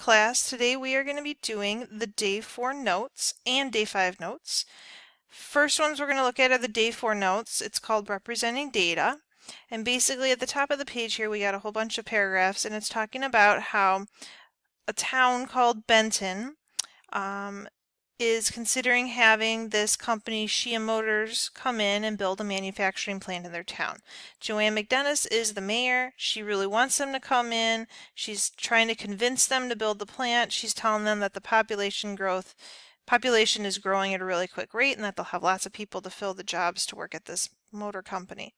class. Today we are going to be doing the Day 4 notes and Day 5 notes. First ones we're going to look at are the Day 4 notes. It's called Representing Data. And basically at the top of the page here we got a whole bunch of paragraphs, and it's talking about how a town called Benton is considering having this company, Shia Motors, come in and build a manufacturing plant in their town. Joanne McDennis is the mayor. She really wants them to come in. She's trying to convince them to build the plant. She's telling them that the population is growing at a really quick rate and that they'll have lots of people to fill the jobs to work at this motor company.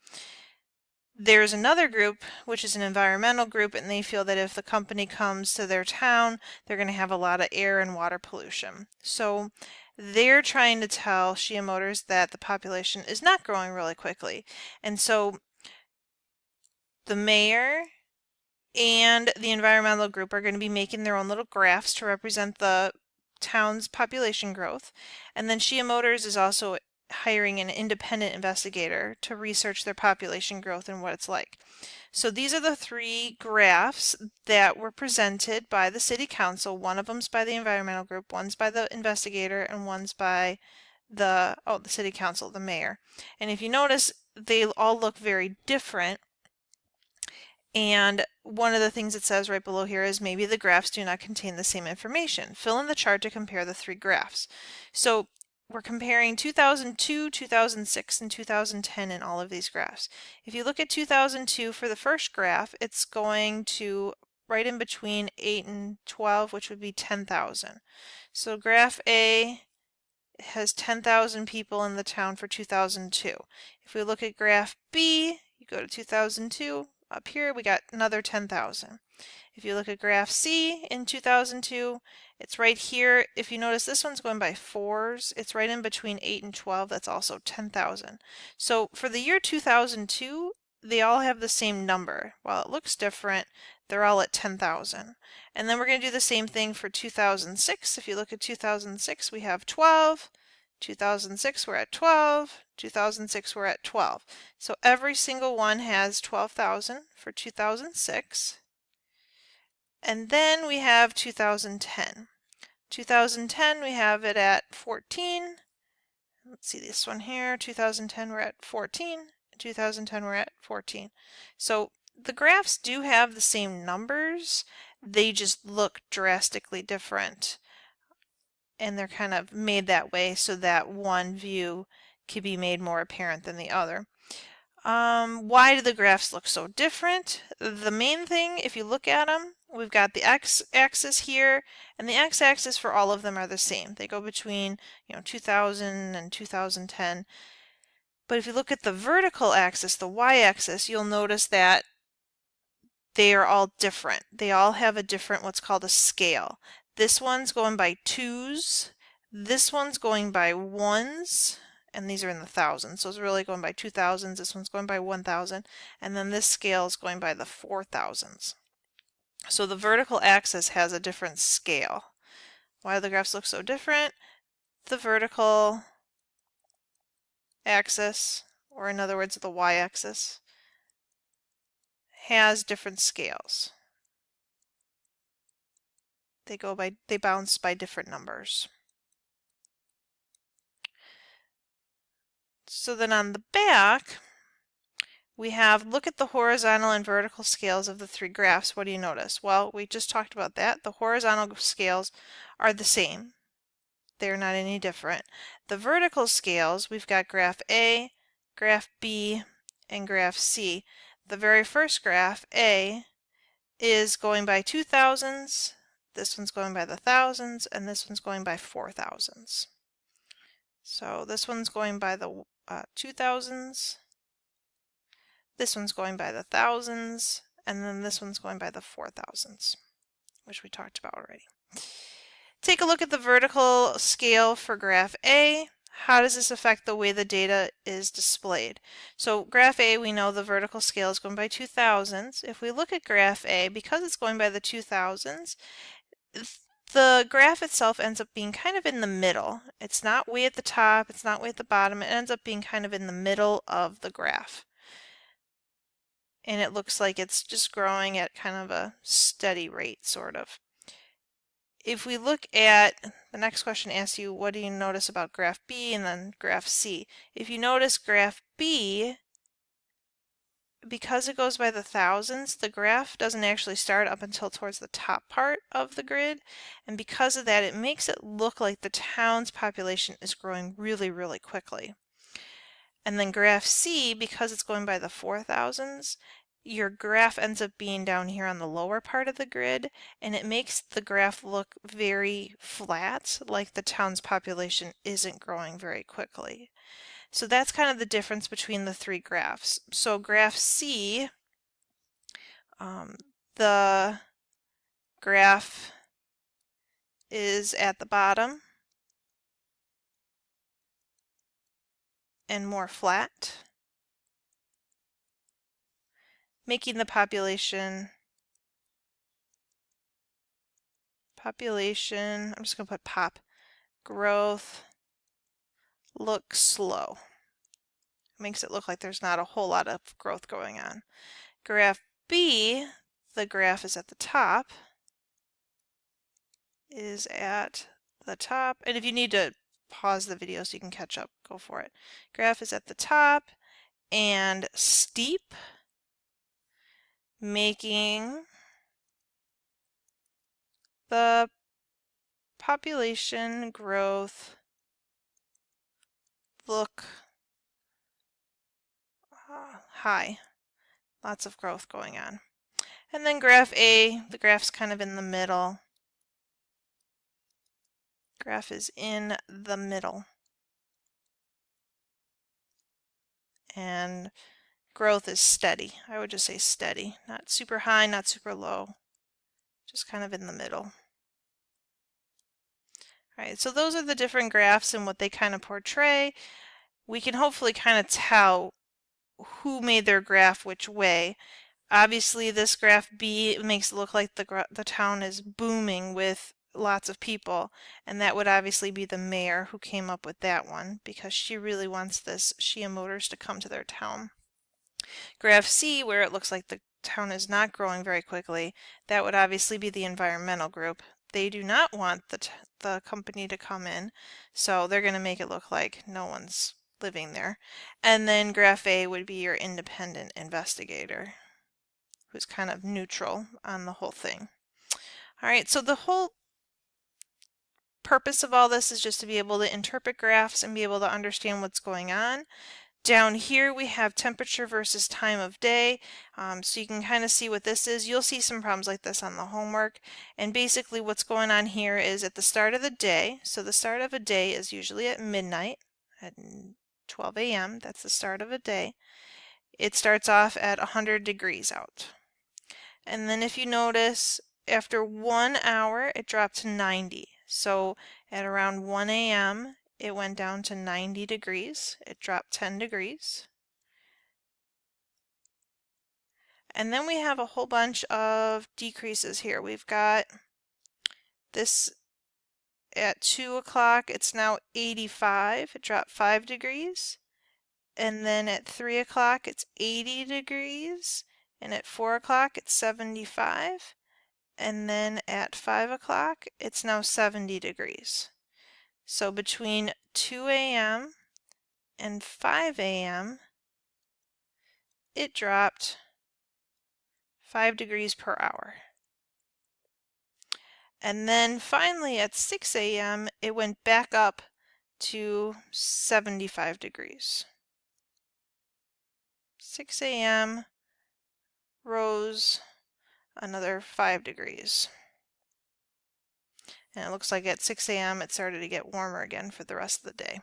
There's another group, which is an environmental group, and they feel that if the company comes to their town, they're going to have a lot of air and water pollution. So they're trying to tell Shia Motors that the population is not growing really quickly. And so the mayor and the environmental group are going to be making their own little graphs to represent the town's population growth. And then Shia Motors is also hiring an independent investigator to research their population growth and what it's like. So these are the three graphs that were presented by the city council. One of them's by the environmental group, one's by the investigator, and one's by the city council, the mayor. And if you notice, they all look very different. And one of the things it says right below here is maybe the graphs do not contain the same information. Fill in the chart to compare the three graphs. So we're comparing 2002, 2006, and 2010 in all of these graphs. If you look at 2002 for the first graph, it's going to right in between 8 and 12, which would be 10,000. So graph A has 10,000 people in the town for 2002. If we look at graph B, you go to 2002, up here we got another 10,000. If you look at graph C in 2002, it's right here. If you notice, this one's going by fours. It's right in between 8 and 12. That's also 10,000. So for the year 2002, they all have the same number. While it looks different, they're all at 10,000. And then we're going to do the same thing for 2006. If you look at 2006, we have 12. 2006, we're at 12. 2006, we're at 12. So every single one has 12,000 for 2006. And then we have 2010. 2010, we have it at 14. Let's see this one here. 2010, we're at 14. 2010, we're at 14. So the graphs do have the same numbers. They just look drastically different. And they're kind of made that way so that one view can be made more apparent than the other. Why do the graphs look so different? The main thing, if you look at them, we've got the x-axis here, and the x-axis for all of them are the same. They go between 2000 and 2010. But if you look at the vertical axis, the y-axis, you'll notice that they are all different. They all have a different what's called a scale. This one's going by twos. This one's going by ones. And these are in the thousands, so it's really going by 2000s. This one's going by 1000, and then this scale is going by the 4000s. So the vertical axis has a different scale. Why do the graphs look so different? The vertical axis, or in other words, the y-axis, has different scales. They bounce by different numbers. So then on the back, we have, look at the horizontal and vertical scales of the three graphs. What do you notice? Well, we just talked about that. The horizontal scales are the same. They're not any different. The vertical scales, we've got graph A, graph B, and graph C. The very first graph, A, is going by 2000s, this one's going by the thousands, and this one's going by 4000s. So this one's going by the 2000s, this one's going by the thousands, and then this one's going by the 4000s, which we talked about already. Take a look at the vertical scale for graph A. How does this affect the way the data is displayed? So graph A, we know the vertical scale is going by 2000s. If we look at graph A, because it's going by the 2000s, the graph itself ends up being kind of in the middle. It's not way at the top, it's not way at the bottom, it ends up being kind of in the middle of the graph. And it looks like it's just growing at kind of a steady rate, sort of. if we look at the next question, asks you what do you notice about graph B and then graph C. If you notice graph B, because it goes by the thousands, the graph doesn't actually start up until towards the top part of the grid, and because of that it makes it look like the town's population is growing really, really quickly. And then graph C, because it's going by the 4000s, your graph ends up being down here on the lower part of the grid, and it makes the graph look very flat, like the town's population isn't growing very quickly. So that's kind of the difference between the three graphs. So graph C, the graph is at the bottom and more flat, making the population, I'm just going to put pop, growth look slow. Makes it look like there's not a whole lot of growth going on. Graph B, the graph is at the top, and if you need to pause the video so you can catch up, go for it. Graph is at the top and steep, making the population growth look high. Lots of growth going on. And then graph A, the graph's kind of in the middle. Graph is in the middle. And growth is steady. I would just say steady. Not super high, not super low. Just kind of in the middle. Alright, so those are the different graphs and what they kind of portray. We can hopefully kind of tell who made their graph which way. Obviously this graph B makes it look like the town is booming with lots of people, and that would obviously be the mayor who came up with that one because she really wants this Shia Motors to come to their town. Graph C, where it looks like the town is not growing very quickly, that would obviously be the environmental group. They do not want the company to come in, so they're going to make it look like no one's living there. And then graph A would be your independent investigator, who's kind of neutral on the whole thing. All right, so the whole purpose of all this is just to be able to interpret graphs and be able to understand what's going on. Down here we have temperature versus time of day, so you can kind of see what this is. You'll see some problems like this on the homework, and basically what's going on here is at the start of the day, so the start of a day is usually at midnight, at 12 a.m., that's the start of a day. It starts off at 100 degrees out. And then if you notice, after 1 hour it dropped to 90. So at around 1 a.m. it went down to 90 degrees. It dropped 10 degrees. And then we have a whole bunch of decreases here. We've got this at 2 o'clock, it's now 85. It dropped 5 degrees. And then at 3 o'clock, it's 80 degrees. And at 4 o'clock, it's 75. And then at 5 o'clock, it's now 70 degrees. So between 2 a.m. and 5 a.m., it dropped 5 degrees per hour. And then finally at 6 a.m. it went back up to 75 degrees. 6 a.m. rose another 5 degrees. And it looks like at 6 a.m. it started to get warmer again for the rest of the day.